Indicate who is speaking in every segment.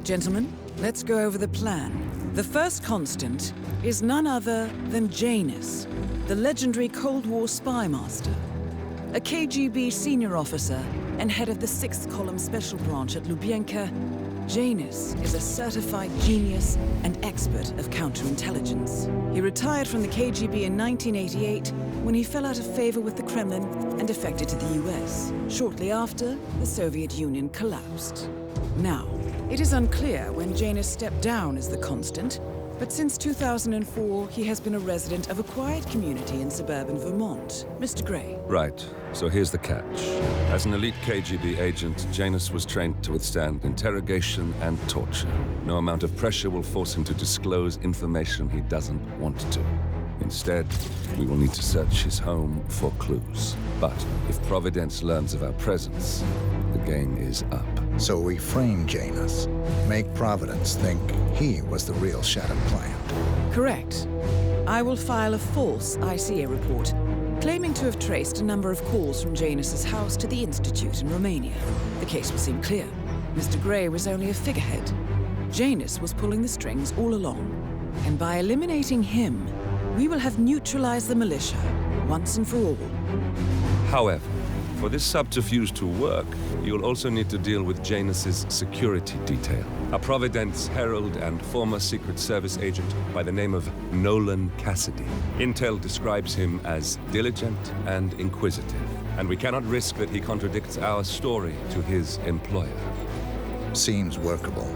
Speaker 1: Gentlemen, let's go over the plan. The first constant is none other than Janus, the legendary Cold War spy master. A KGB senior officer and head of the 6th Column Special Branch at Lubyanka, Janus is a certified genius and expert of counterintelligence. He retired from the KGB in 1988 when he fell out of favor with the Kremlin and defected to the US. Shortly after, the Soviet Union collapsed. Now, it is unclear when Janus stepped down as the constant, but since 2004, he has been a resident of a quiet community in suburban Vermont. Mr. Gray.
Speaker 2: Right. So here's the catch. As an elite KGB agent, Janus was trained to withstand interrogation and torture. No amount of pressure will force him to disclose information he doesn't want to. Instead, we will need to search his home for clues. But if Providence learns of our presence, the game is up.
Speaker 3: So we frame Janus, make Providence think he was the real shattered plant.
Speaker 1: Correct. I will file a false ICA report, claiming to have traced a number of calls from Janus's house to the Institute in Romania. The case will seem clear. Mr. Gray was only a figurehead. Janus was pulling the strings all along. And by eliminating him, we will have neutralized the militia, once and for all.
Speaker 2: However, for this subterfuge to work, you'll also need to deal with Janus's security detail. A Providence herald and former Secret Service agent by the name of Nolan Cassidy. Intel describes him as diligent and inquisitive, and we cannot risk that he contradicts our story to his employer.
Speaker 3: Seems workable.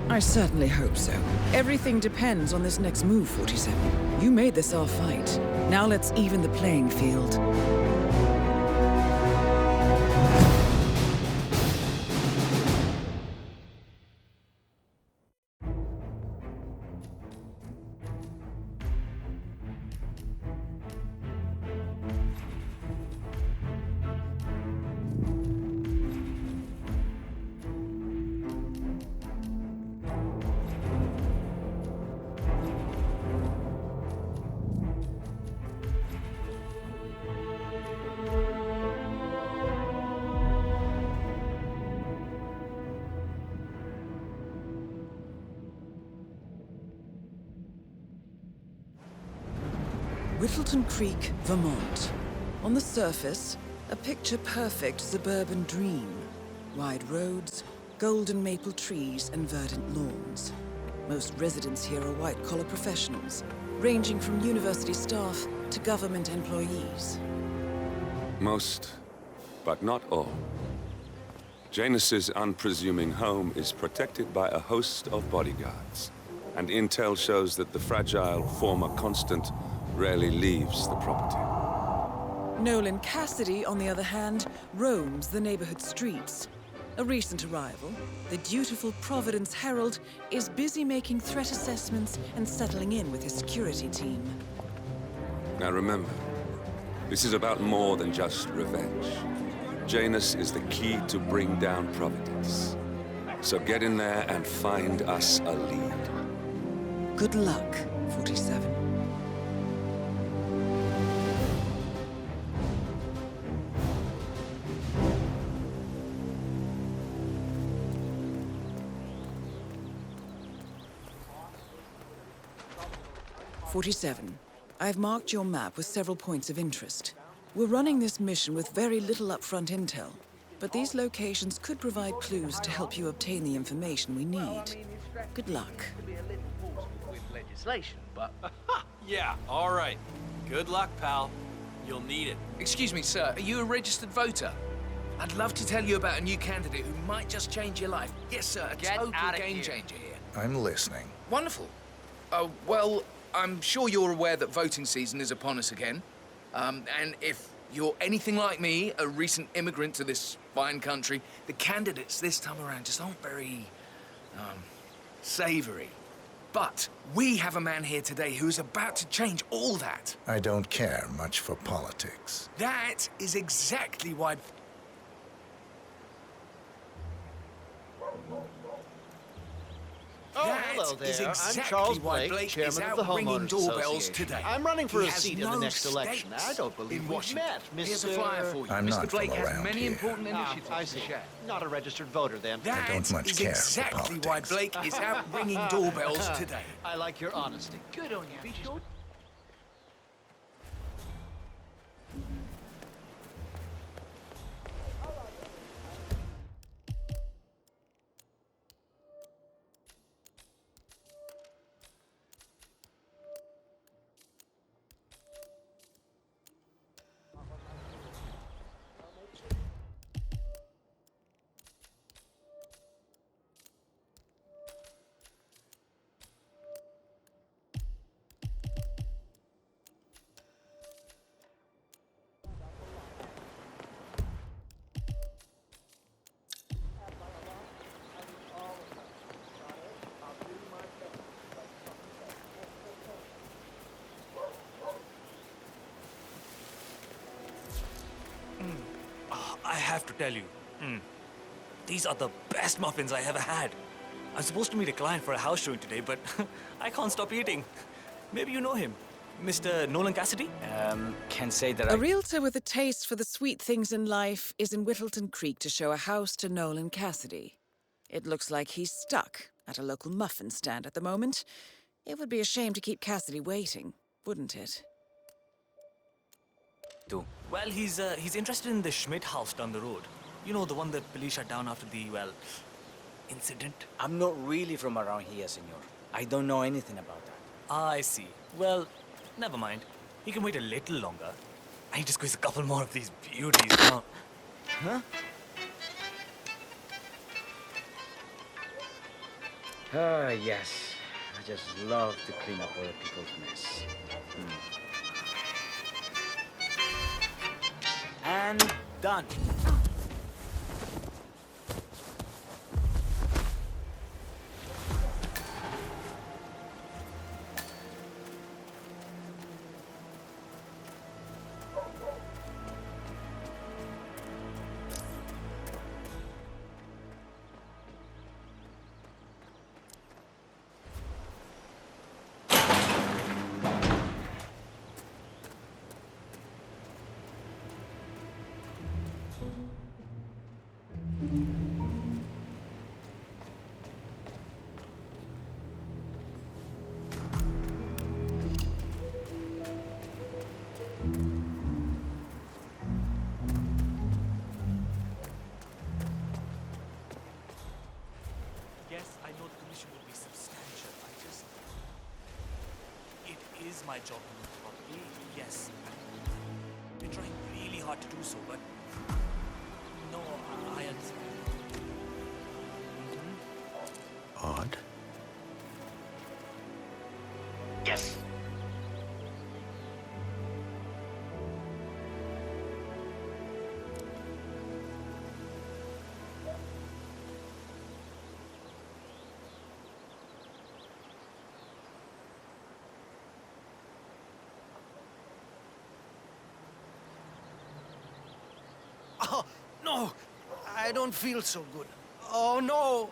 Speaker 1: I certainly hope so. Everything depends on this next move, 47. You made this our fight. Now let's even the playing field. Whittleton Creek, Vermont. On the surface, a picture-perfect suburban dream. Wide roads, golden maple trees, and verdant lawns. Most residents here are white-collar professionals, ranging from university staff to government employees.
Speaker 2: Most, but not all. Janus's unpresuming home is protected by a host of bodyguards, and intel shows that the fragile former constant rarely leaves the property.
Speaker 1: Nolan Cassidy, on the other hand, roams the neighborhood streets. A recent arrival, the dutiful Providence Herald is busy making threat assessments and settling in with his security team.
Speaker 2: Now remember, this is about more than just revenge. Janus is the key to bring down Providence. So get in there and find us a lead.
Speaker 1: Good luck, 47. I've marked your map with several points of interest. We're running this mission with very little upfront intel, but these locations could provide clues to help you obtain the information we need. Good luck.
Speaker 4: With legislation, but...
Speaker 5: Yeah, all right. Good luck, pal. You'll need it.
Speaker 4: Excuse me, sir. Are you a registered voter? I'd love to tell you about a new candidate who might just change your life. Yes, sir. A total game changer here.
Speaker 3: I'm listening.
Speaker 4: Wonderful. Well, I'm sure you're aware that voting season is upon us again. And if you're anything like me, a recent immigrant to this fine country, the candidates this time around just aren't very, savory. But we have a man here today who's about to change all that.
Speaker 3: I don't care much for politics.
Speaker 4: That is exactly why...
Speaker 6: Hello
Speaker 4: is
Speaker 6: there. I'm
Speaker 4: exactly
Speaker 6: Charles
Speaker 4: why
Speaker 6: Blake,
Speaker 4: Blake is
Speaker 6: chairman of
Speaker 4: out
Speaker 6: the
Speaker 4: ringing
Speaker 6: Homeowners
Speaker 4: doorbells
Speaker 6: Association.
Speaker 4: today.
Speaker 6: I'm running for
Speaker 4: He
Speaker 6: a
Speaker 4: has
Speaker 6: seat in
Speaker 4: no
Speaker 6: the next election.
Speaker 4: stakes
Speaker 6: I don't believe
Speaker 4: in
Speaker 6: we've
Speaker 4: Washington.
Speaker 6: met, Mr.
Speaker 4: Here's a flyer for you.
Speaker 3: I'm
Speaker 4: Mr.
Speaker 3: not
Speaker 4: Blake
Speaker 3: from
Speaker 4: has
Speaker 3: around
Speaker 4: many
Speaker 3: here.
Speaker 4: important initiatives
Speaker 6: I
Speaker 4: to
Speaker 6: see.
Speaker 4: share.
Speaker 6: Not a registered voter, then.
Speaker 3: I don't
Speaker 4: That
Speaker 3: much
Speaker 4: is
Speaker 3: care for
Speaker 4: exactly why
Speaker 3: politics.
Speaker 4: Blake is out ringing doorbells today.
Speaker 6: I like your honesty.
Speaker 4: Good on you. Be sure.
Speaker 7: I have to tell you, these are the best muffins I ever had. I'm supposed to meet a client for a house showing today, but I can't stop eating. Maybe you know him, Mr. Nolan Cassidy?
Speaker 8: Can say that
Speaker 1: A realtor with a taste for the sweet things in life is in Whittleton Creek to show a house to Nolan Cassidy. It looks like he's stuck at a local muffin stand at the moment. It would be a shame to keep Cassidy waiting, wouldn't it?
Speaker 8: do.
Speaker 7: Well, he's interested in the Schmidt house down the road. You know, the one that police shut down after the, well, incident?
Speaker 8: I'm not really from around here, senor. I don't know anything about that.
Speaker 7: I see. Well, never mind. He can wait a little longer. I need to squeeze a couple more of these beauties now.
Speaker 8: Huh? Ah, yes. I just love to clean up other people's mess.
Speaker 7: And done. Yes, I know the commission will be substantial. It is my job to move properly, yes. We're trying really hard to do so, but no, I understand.
Speaker 3: Odd.
Speaker 8: Yes.
Speaker 6: Oh, no. I don't feel so good. Oh, no.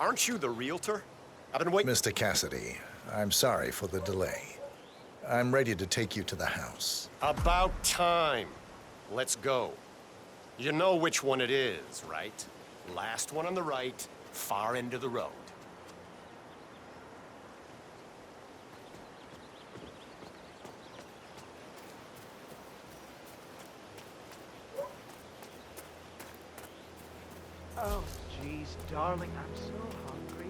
Speaker 9: Aren't you the realtor? I've been waiting.
Speaker 3: Mr. Cassidy, I'm sorry for the delay. I'm ready to take you to the house.
Speaker 9: About time. Let's go. You know which one it is, right? Last one on the right, far end of the road.
Speaker 8: Oh, jeez, darling, I'm so hungry.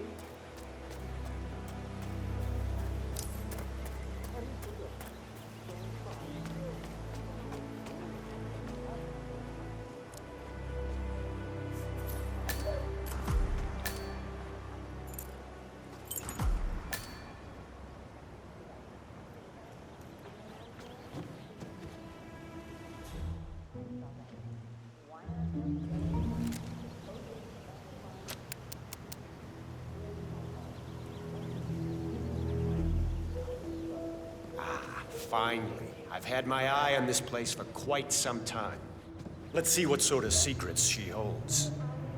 Speaker 9: Finally. I've had my eye on this place for quite some time. Let's see what sort of secrets she holds.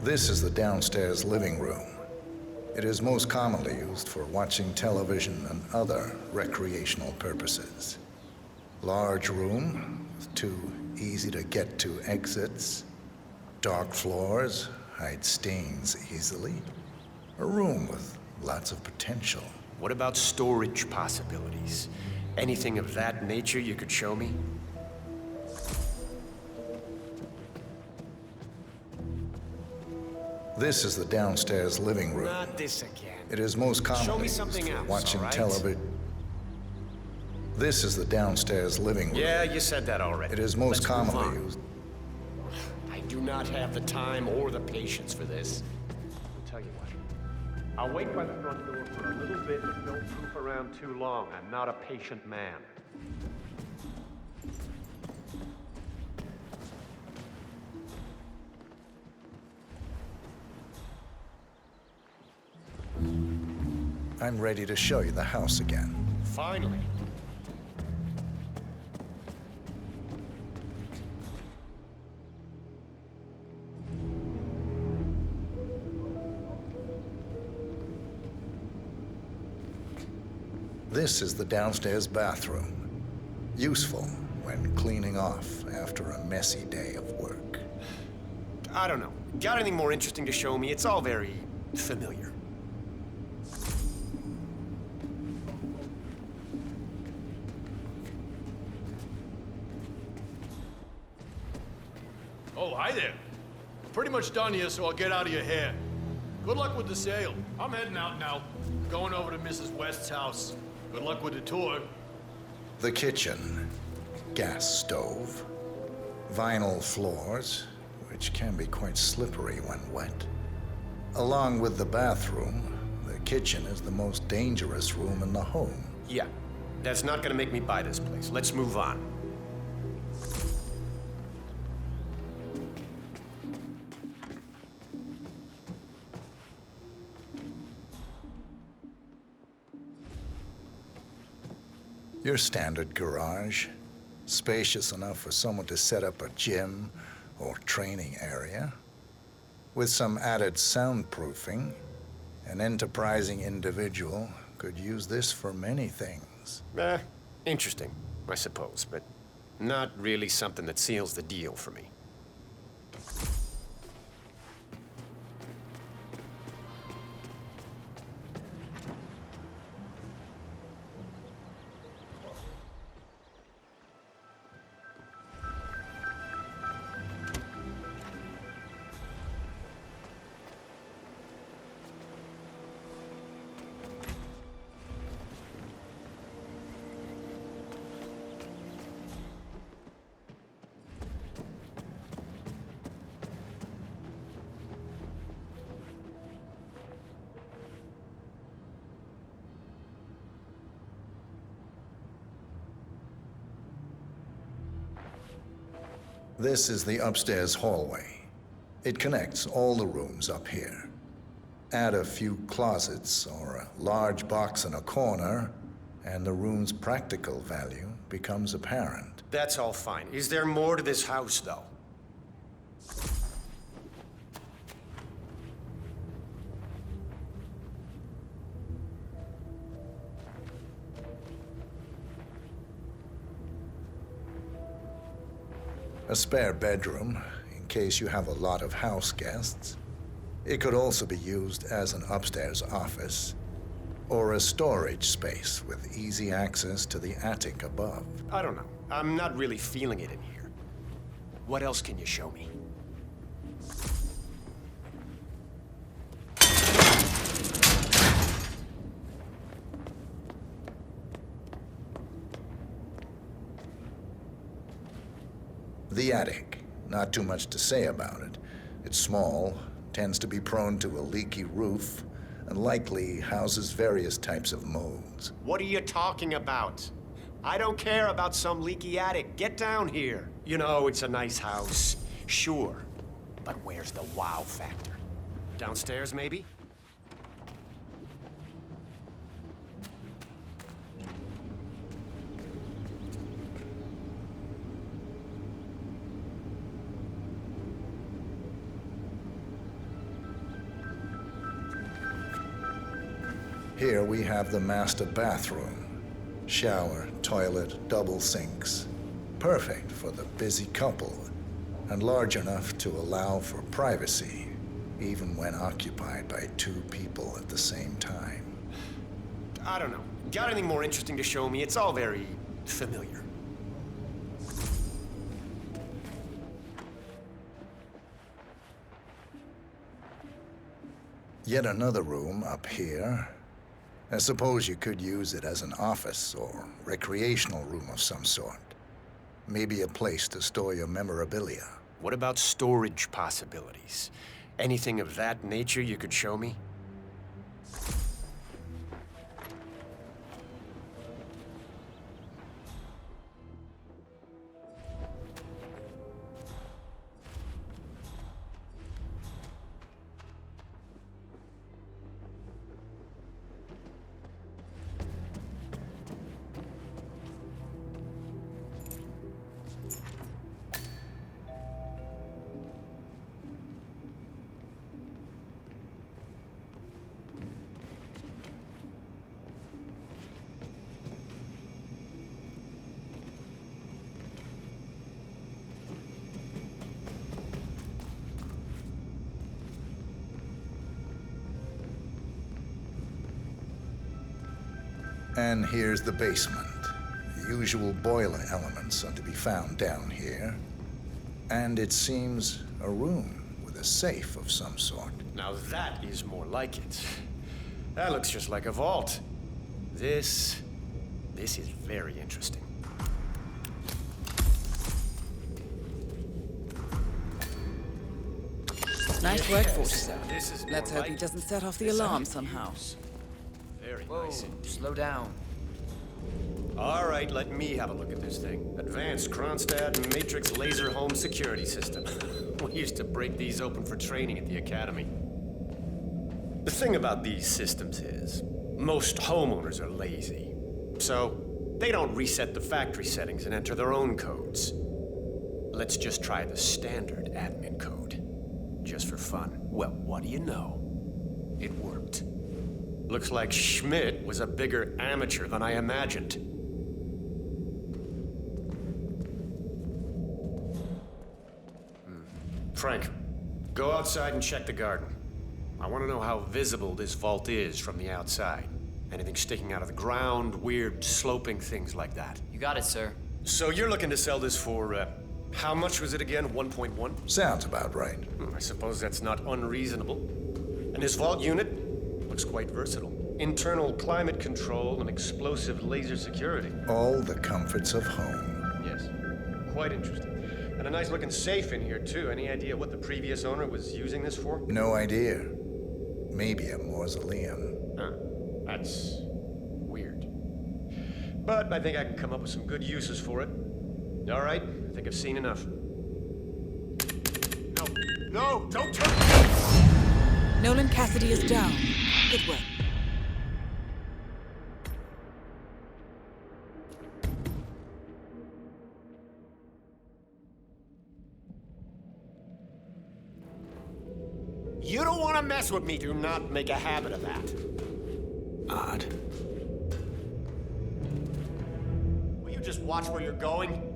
Speaker 3: This is the downstairs living room. It is most commonly used for watching television and other recreational purposes. Large room with two easy-to-get-to exits. Dark floors hide stains easily. A room with lots of potential.
Speaker 9: What about storage possibilities? Anything of that nature you could show me?
Speaker 3: This is the downstairs living room.
Speaker 9: Not this again.
Speaker 3: It is most commonly
Speaker 9: Show me
Speaker 3: used
Speaker 9: something
Speaker 3: for
Speaker 9: else,
Speaker 3: watching
Speaker 9: all right?
Speaker 3: television. This is the downstairs living room.
Speaker 9: Yeah, you said that already.
Speaker 3: It is most
Speaker 9: Let's move
Speaker 3: commonly
Speaker 9: on.
Speaker 3: used.
Speaker 9: I do not have the time or the patience for this. I'll tell you what. I'll wait by the front door for a little bit, but don't goof around too long. I'm not a patient man.
Speaker 3: I'm ready to show you the house again.
Speaker 9: Finally.
Speaker 3: This is the downstairs bathroom. Useful when cleaning off after a messy day of work.
Speaker 9: I don't know. Got anything more interesting to show me? It's all very familiar.
Speaker 10: Oh, hi there. Pretty much done here, so I'll get out of your hair. Good luck with the sale. I'm heading out now. Going over to Mrs. West's house. Good luck with the tour.
Speaker 3: The kitchen. Gas stove. Vinyl floors, which can be quite slippery when wet. Along with the bathroom, the kitchen is the most dangerous room in the home.
Speaker 9: Yeah, that's not gonna make me buy this place. Let's move on.
Speaker 3: Your standard garage. Spacious enough for someone to set up a gym or training area. With some added soundproofing, an enterprising individual could use this for many things.
Speaker 9: Interesting, I suppose, but not really something that seals the deal for me.
Speaker 3: This is the upstairs hallway. It connects all the rooms up here. Add a few closets or a large box in a corner, and the room's practical value becomes apparent.
Speaker 9: That's all fine. Is there more to this house, though?
Speaker 3: A spare bedroom, in case you have a lot of house guests. It could also be used as an upstairs office, or a storage space with easy access to the attic above.
Speaker 9: I don't know. I'm not really feeling it in here. What else can you show me?
Speaker 3: The attic. Not too much to say about it. It's small, tends to be prone to a leaky roof, and likely houses various types of molds.
Speaker 9: What are you talking about? I don't care about some leaky attic. Get down here. You know, it's a nice house. Sure. But where's the wow factor? Downstairs, maybe?
Speaker 3: Here we have the master bathroom. Shower, toilet, double sinks. Perfect for the busy couple, and large enough to allow for privacy, even when occupied by two people at the same time.
Speaker 9: I don't know. Got anything more interesting to show me? It's all very familiar.
Speaker 3: Yet another room up here. I suppose you could use it as an office or recreational room of some sort. Maybe a place to store your memorabilia.
Speaker 9: What about storage possibilities? Anything of that nature you could show me?
Speaker 3: And here's the basement. The usual boiler elements are to be found down here. And it seems a room with a safe of some sort.
Speaker 9: Now that is more like it. That looks just like a vault. This is very interesting.
Speaker 1: Nice work, 47.
Speaker 9: This is
Speaker 1: Let's
Speaker 9: more
Speaker 1: hope he
Speaker 9: like
Speaker 1: doesn't set off the
Speaker 9: this
Speaker 1: alarm
Speaker 9: I
Speaker 1: somehow.
Speaker 9: use. Very
Speaker 4: Whoa,
Speaker 9: nice indeed.
Speaker 4: slow down.
Speaker 9: All right, let me have a look at this thing. Advanced Kronstadt Matrix Laser Home Security System. We used to break these open for training at the academy. The thing about these systems is, most homeowners are lazy. So, they don't reset the factory settings and enter their own codes. Let's just try the standard admin code. Just for fun. Well, what do you know? It worked. Looks like Schmidt was a bigger amateur than I imagined. Frank, go outside and check the garden. I want to know how visible this vault is from the outside. Anything sticking out of the ground, weird sloping things like that.
Speaker 11: You got it, sir.
Speaker 9: So you're looking to sell this for, how much was it again? 1.1?
Speaker 3: Sounds about right.
Speaker 9: I suppose that's not unreasonable. And this vault unit looks quite versatile. Internal climate control and explosive laser security.
Speaker 3: All the comforts of home.
Speaker 9: Yes, quite interesting. And a nice looking safe in here too. Any idea what the previous owner was using this for?
Speaker 3: No idea. Maybe a mausoleum.
Speaker 9: Huh. That's weird. But I think I can come up with some good uses for it. All right, I think I've seen enough. No, don't turn!
Speaker 1: Nolan Cassidy is down. Good work.
Speaker 9: You don't want to mess with me. Do not make a habit of that.
Speaker 7: Odd.
Speaker 9: Will you just watch where you're going?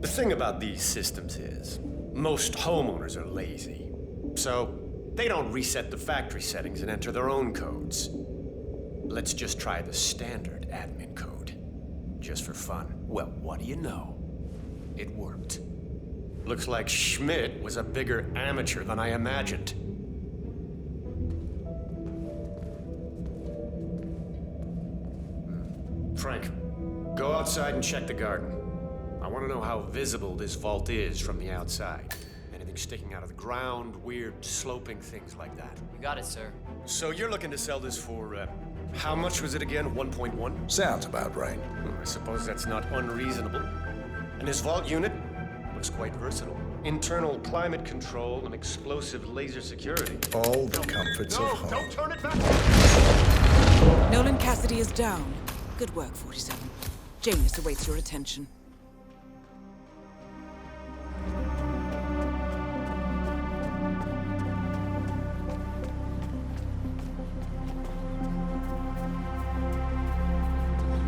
Speaker 9: The thing about these systems is, most homeowners are lazy. So, they don't reset the factory settings and enter their own codes. Let's just try the standard admin code. Just for fun. Well, what do you know? It worked. Looks like Schmidt was a bigger amateur than I imagined. Frank, go outside and check the garden. I want to know how visible this vault is from the outside. Anything sticking out of the ground, weird sloping things like that.
Speaker 5: You got it, sir.
Speaker 9: So you're looking to sell this for, how much was it again? 1.1?
Speaker 3: Sounds about right.
Speaker 9: Well, I suppose that's not unreasonable. And this vault unit looks quite versatile. Internal climate control and explosive laser security.
Speaker 3: All the comforts of home.
Speaker 9: Don't turn it back!
Speaker 1: Nolan Cassidy is down. Good work, 47. Janus awaits your attention.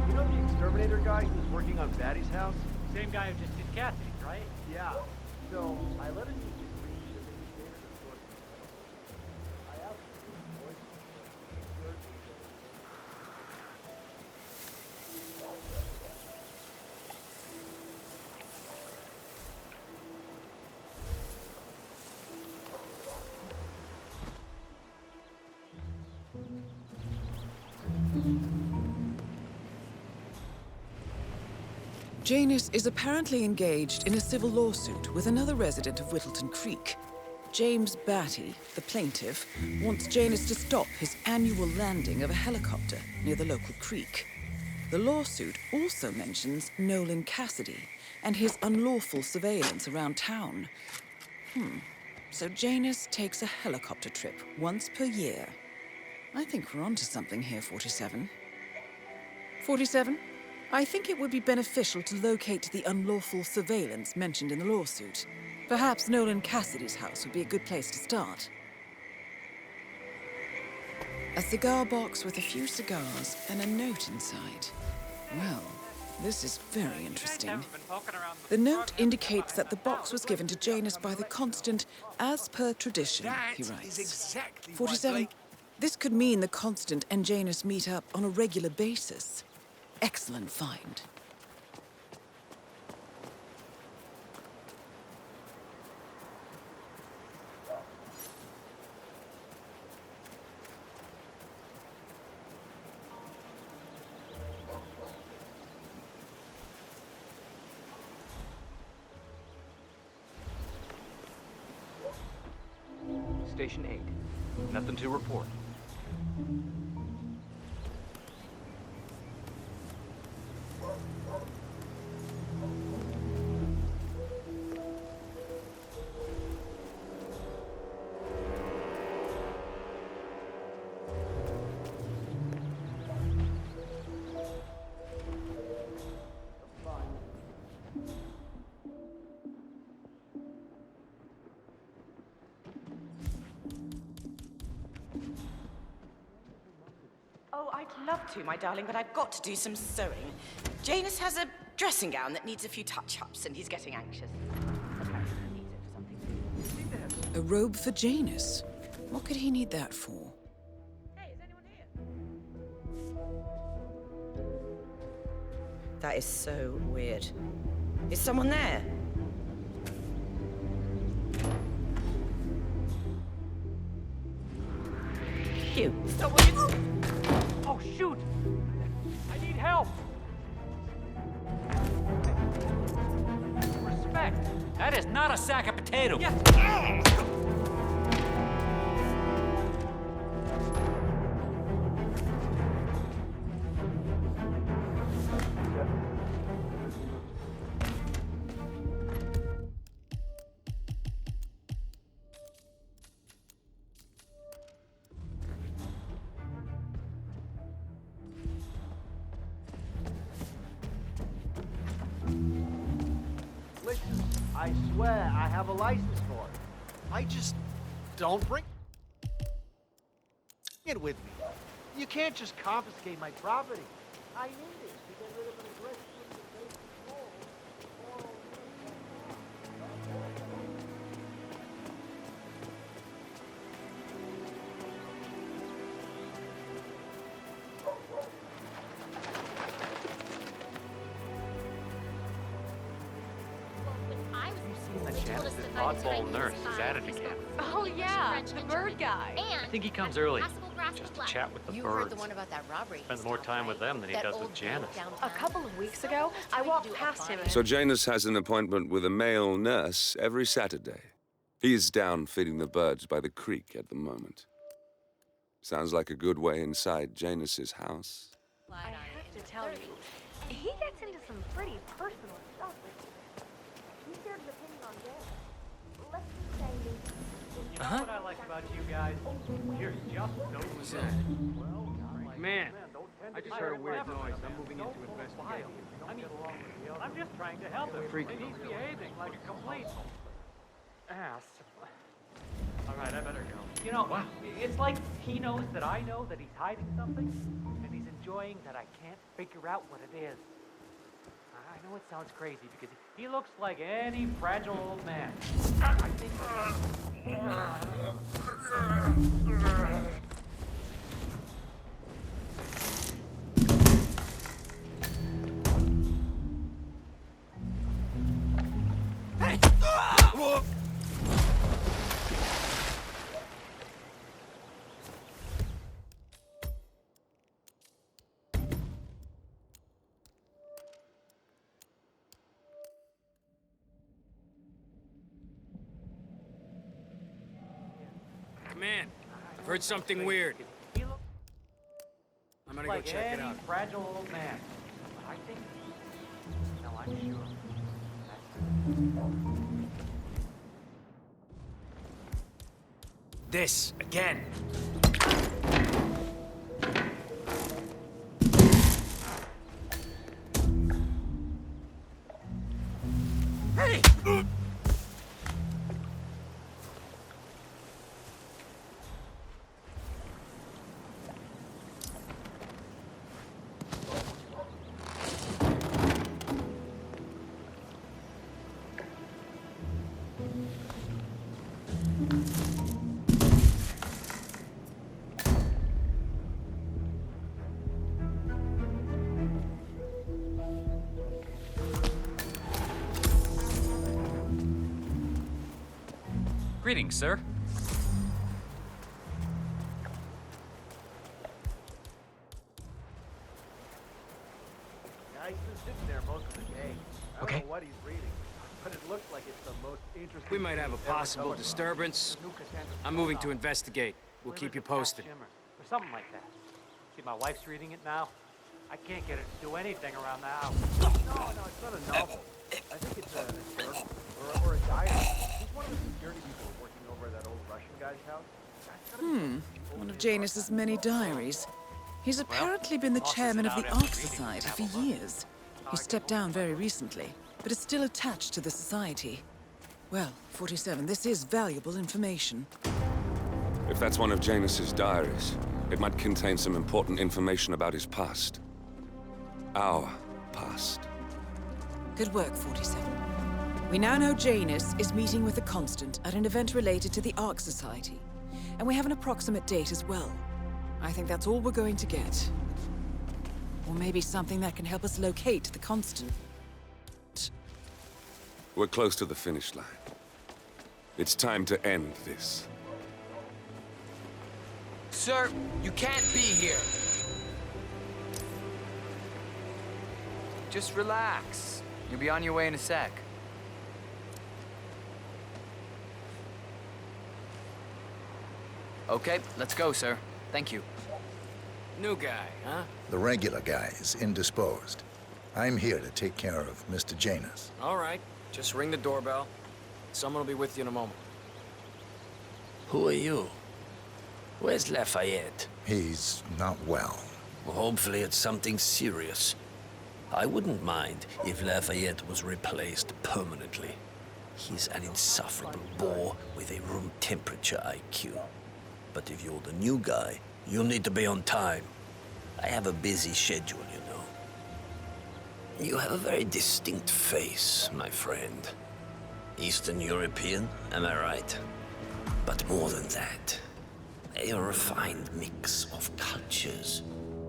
Speaker 10: You know the exterminator guy who was working on Batty's house?
Speaker 11: Same guy who just did Cassidy's, right?
Speaker 10: Yeah. So, I let him use his reach to make his data report. I asked him to voice
Speaker 1: Janus is apparently engaged in a civil lawsuit with another resident of Whittleton Creek. James Batty, the plaintiff, wants Janus to stop his annual landing of a helicopter near the local creek. The lawsuit also mentions Nolan Cassidy and his unlawful surveillance around town. So Janus takes a helicopter trip once per year. I think we're onto something here, 47. 47? I think it would be beneficial to locate the unlawful surveillance mentioned in the lawsuit. Perhaps Nolan Cassidy's house would be a good place to start. A cigar box with a few cigars and a note inside. Well, this is very interesting. The note indicates that the box was given to Janus by the Constant as per tradition, he writes.
Speaker 4: Exactly
Speaker 1: 47. This could mean the Constant and Janus meet up on a regular basis. Excellent find.
Speaker 11: Station 8. Nothing to report.
Speaker 12: Oh, I'd love to, my darling, but I've got to do some sewing. Janus has a dressing gown that needs a few touch-ups, and he's getting anxious. Apparently he needs it for something.
Speaker 1: A robe for Janus? What could he need that for?
Speaker 12: Hey, is anyone here? That is so weird. Is someone there? You. Stop what you...
Speaker 11: Oh, shoot! I need help! Respect! That is not a sack of potatoes! Yeah.
Speaker 10: Listen, I swear I have a license for it. I just don't bring it with me. You can't just confiscate my property. I need it to get rid of an aggressive
Speaker 11: Janice's oddball nurse is at it again.
Speaker 13: Oh, yeah, the bird guy.
Speaker 11: I think he comes early, just to chat with the
Speaker 13: You
Speaker 11: birds.
Speaker 13: heard the one about that robbery.
Speaker 11: Spends more time with them than he does with Janice.
Speaker 13: A couple of weeks ago, I walked past him.
Speaker 2: So Janus has an appointment with a male nurse every Saturday. He's down feeding the birds by the creek at the moment. Sounds like a good way inside Janus's house.
Speaker 13: I have to tell you, he gets into some pretty personal stuff. He shared his opinion on Janice. Let's just say
Speaker 11: You know what I like about you guys? You're just so well,
Speaker 14: Man, I just heard a weird noise. I'm moving in to investigate.
Speaker 11: I mean, I'm just trying to help him.
Speaker 14: Freaky.
Speaker 11: And he's behaving like a complete ass. All right, I better go. You know, it's like he knows that I know that he's hiding something, and he's enjoying that I can't figure out what it is. I know it sounds crazy because he looks like any fragile old man. I think.
Speaker 14: Man, I've heard something weird. I'm gonna go check it out.
Speaker 11: Fragile old man. I think. No, I'm sure.
Speaker 14: This again. Hey!
Speaker 11: Greetings, sir.
Speaker 9: Yeah, he's been sitting there most of the day. I don't know what he's reading, but it looks like it's the most interesting.
Speaker 14: We might have a
Speaker 9: thing ever
Speaker 14: possible
Speaker 9: come across.
Speaker 14: disturbance.
Speaker 9: The new Cassandra
Speaker 14: I'm moving to
Speaker 9: Stone.
Speaker 14: investigate. We'll keep you posted.
Speaker 11: Or something like that. See, my wife's reading it now. I can't get her to do anything around the house.
Speaker 9: No, it's not a novel. I think it's a journal or a diary. He's one of the security people working over at that old Russian guy's house.
Speaker 1: One of Janus's many diaries. He's apparently been the chairman of the Ark Society for years. He stepped down very recently, but is still attached to the society. Well, 47, this is valuable information.
Speaker 2: If that's one of Janus's diaries, it might contain some important information about his past. Our past.
Speaker 1: Good work, 47. We now know Janus is meeting with the Constant at an event related to the Ark Society. And we have an approximate date as well. I think that's all we're going to get. Or maybe something that can help us locate the Constant.
Speaker 2: We're close to the finish line. It's time to end this.
Speaker 4: Sir, you can't be here. Just relax. You'll be on your way in a sec. Okay, let's go, sir. Thank you.
Speaker 14: New guy, huh?
Speaker 3: The regular guy is indisposed. I'm here to take care of Mr. Janus.
Speaker 14: All right. Just ring the doorbell. Someone will be with you in a moment.
Speaker 15: Who are you? Where's Lafayette?
Speaker 3: He's not well.
Speaker 15: Well, hopefully it's something serious. I wouldn't mind if Lafayette was replaced permanently. He's an insufferable bore with a room temperature IQ. But if you're the new guy, you'll need to be on time. I have a busy schedule, you know. You have a very distinct face, my friend. Eastern European, am I right? But more than that, a refined mix of cultures.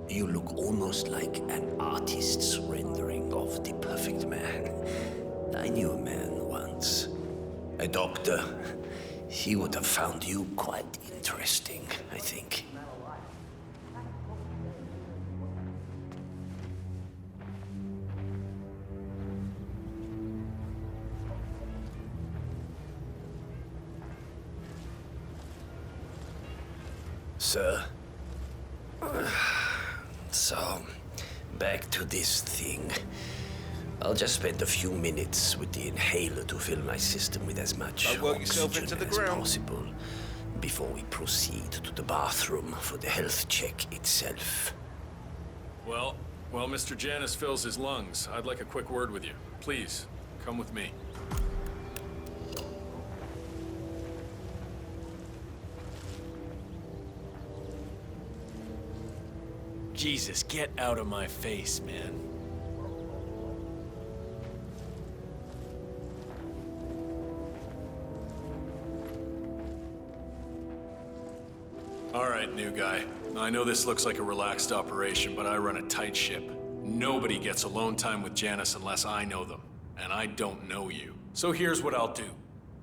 Speaker 15: You look almost like an artist's rendering of the perfect man. I knew a man once. A doctor. He would have found you quite interesting, I think. Sir. So, back to this thing. I'll just spend a few minutes with the inhaler to fill my system with as much
Speaker 16: Don't work yourself
Speaker 15: oxygen
Speaker 16: into the
Speaker 15: as
Speaker 16: ground.
Speaker 15: possible before we proceed to the bathroom for the health check itself.
Speaker 17: Well, while Mr. Janus fills his lungs, I'd like a quick word with you. Please, come with me.
Speaker 5: Jesus, get out of my face, man.
Speaker 17: All right, new guy. I know this looks like a relaxed operation, but I run a tight ship. Nobody gets alone time with Janus unless I know them, and I don't know you. So here's what I'll do.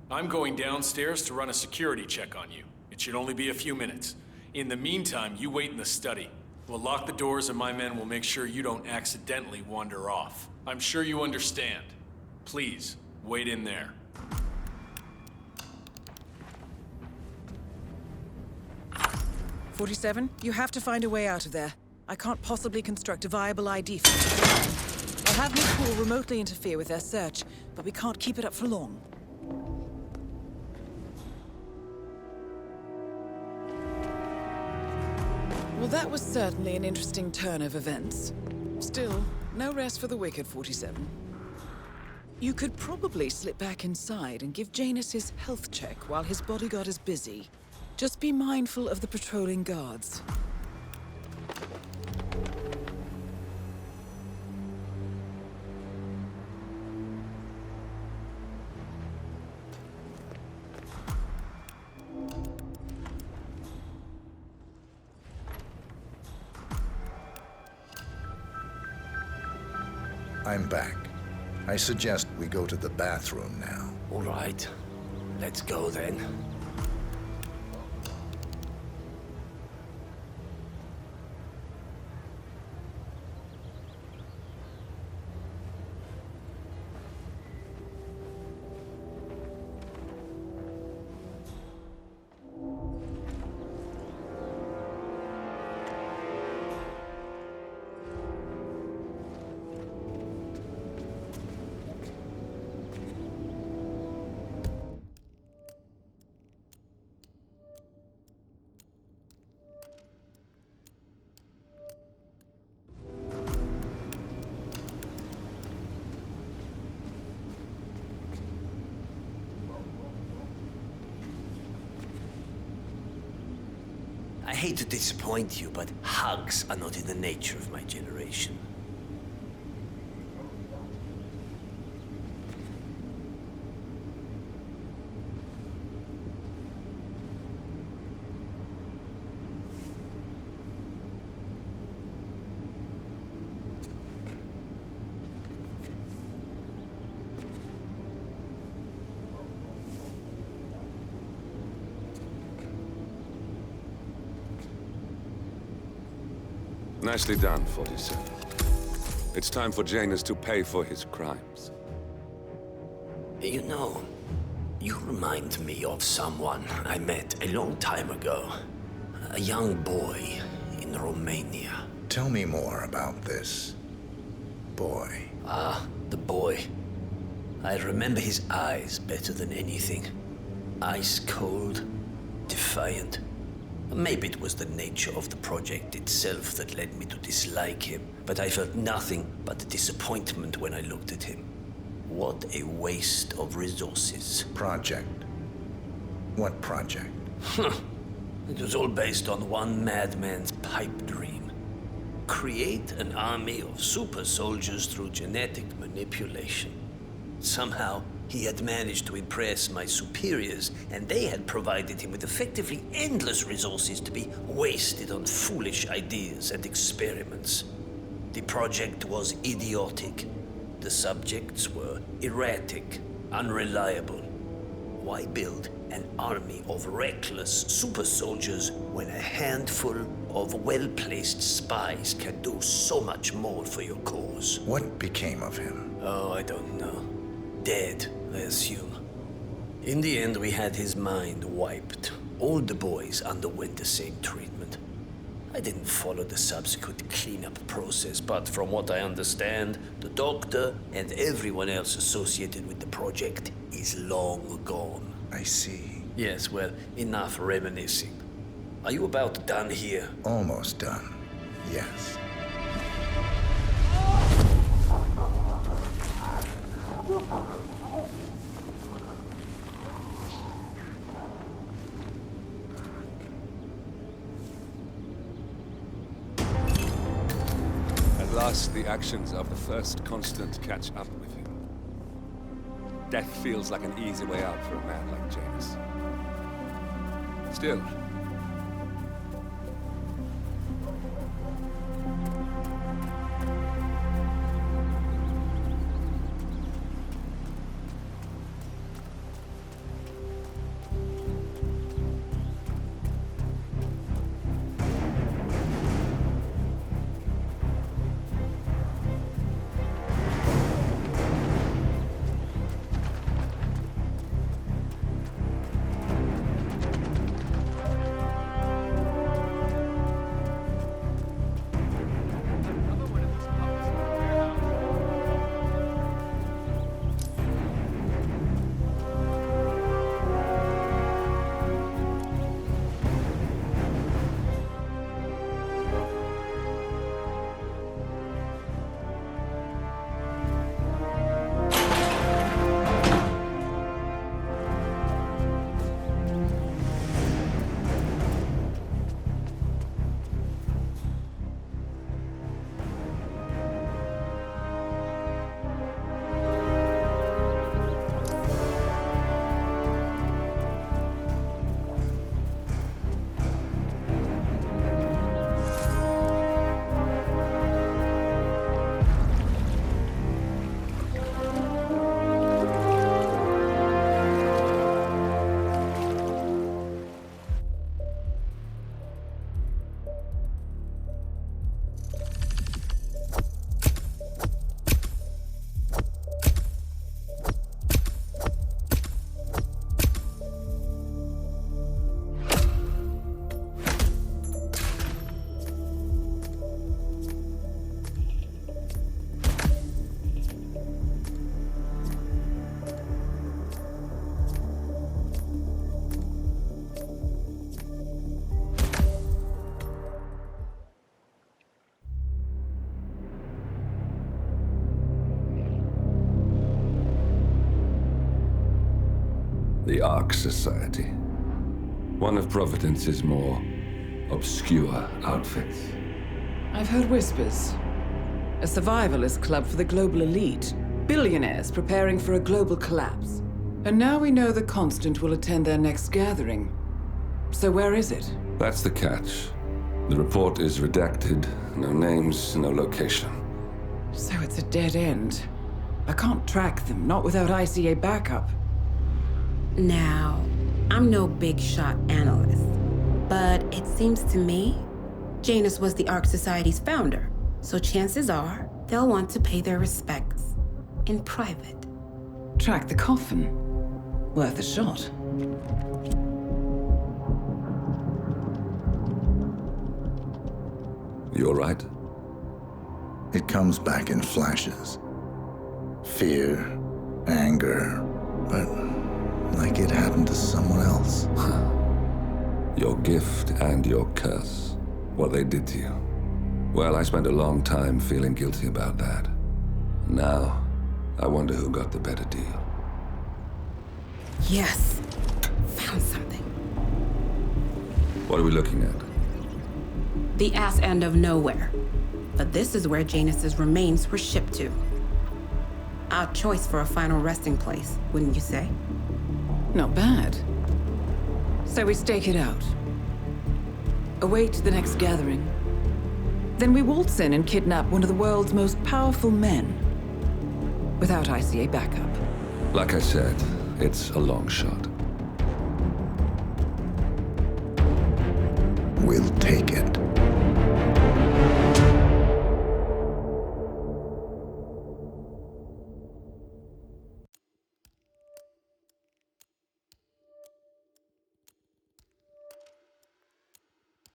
Speaker 17: I'm going downstairs to run a security check on you. It should only be a few minutes. In the meantime, you wait in the study. We'll lock the doors and my men will make sure you don't accidentally wander off. I'm sure you understand. Please, wait in there.
Speaker 1: "47, you have to find a way out of there. I can't possibly construct a viable ID for you. I'll have Miss Hall remotely interfere with their search, but we can't keep it up for long." Well, that was certainly an interesting turn of events. Still, no rest for the wicked, 47. You could probably slip back inside and give Janus his health check while his bodyguard is busy. Just be mindful of the patrolling guards.
Speaker 3: I'm back. I suggest we go to the bathroom now.
Speaker 15: All right. Let's go then. I hate to disappoint you, but hugs are not in the nature of my generation.
Speaker 2: Nicely done, 47. It's time for Janus to pay for his crimes.
Speaker 15: You know, you remind me of someone I met a long time ago. A young boy in Romania.
Speaker 3: Tell me more about this boy.
Speaker 15: Ah, the boy. I remember his eyes better than anything. Ice cold, defiant. Maybe it was the nature of the project itself that led me to dislike him, but I felt nothing but disappointment when I looked at him. What a waste of resources.
Speaker 3: Project? What project?
Speaker 15: It was all based on one madman's pipe dream. Create an army of super soldiers through genetic manipulation. Somehow, he had managed to impress my superiors, and they had provided him with effectively endless resources to be wasted on foolish ideas and experiments. The project was idiotic. The subjects were erratic, unreliable. Why build an army of reckless super soldiers when a handful of well-placed spies can do so much more for your cause?
Speaker 3: What became of him?
Speaker 15: Oh, I don't know. Dead, I assume. In the end, we had his mind wiped. All the boys underwent the same treatment. I didn't follow the subsequent cleanup process, but from what I understand, the doctor and everyone else associated with the project is long gone.
Speaker 3: I see.
Speaker 15: Yes, well, enough reminiscing. Are you about done here?
Speaker 3: Almost done, yes.
Speaker 2: At last, the actions of the first constant catch up with him. Death feels like an easy way out for a man like Janus. Still, the Ark Society. One of Providence's more obscure outfits.
Speaker 1: I've heard whispers. A survivalist club for the global elite. Billionaires preparing for a global collapse. And now we know the Constant will attend their next gathering. So where is it?
Speaker 2: That's the catch. The report is redacted. No names, no location.
Speaker 1: So it's a dead end. I can't track them, not without ICA backup.
Speaker 16: Now, I'm no big shot analyst, but it seems to me Janus was the Ark Society's founder, so chances are they'll want to pay their respects in private.
Speaker 1: Track the coffin. Worth a shot.
Speaker 2: You all right?
Speaker 3: It comes back in flashes. Fear, anger, but like it happened to someone else.
Speaker 2: Your gift and your curse. What they did to you. Well, I spent a long time feeling guilty about that. Now, I wonder who got the better deal.
Speaker 16: Yes. Found something.
Speaker 2: What are we looking at?
Speaker 16: The ass end of nowhere. But this is where Janus's remains were shipped to. Our choice for a final resting place, wouldn't you say?
Speaker 1: Not bad. So we stake it out. Await the next gathering. Then we waltz in and kidnap one of the world's most powerful men. Without ICA backup.
Speaker 2: Like I said, it's a long shot.
Speaker 3: will take it.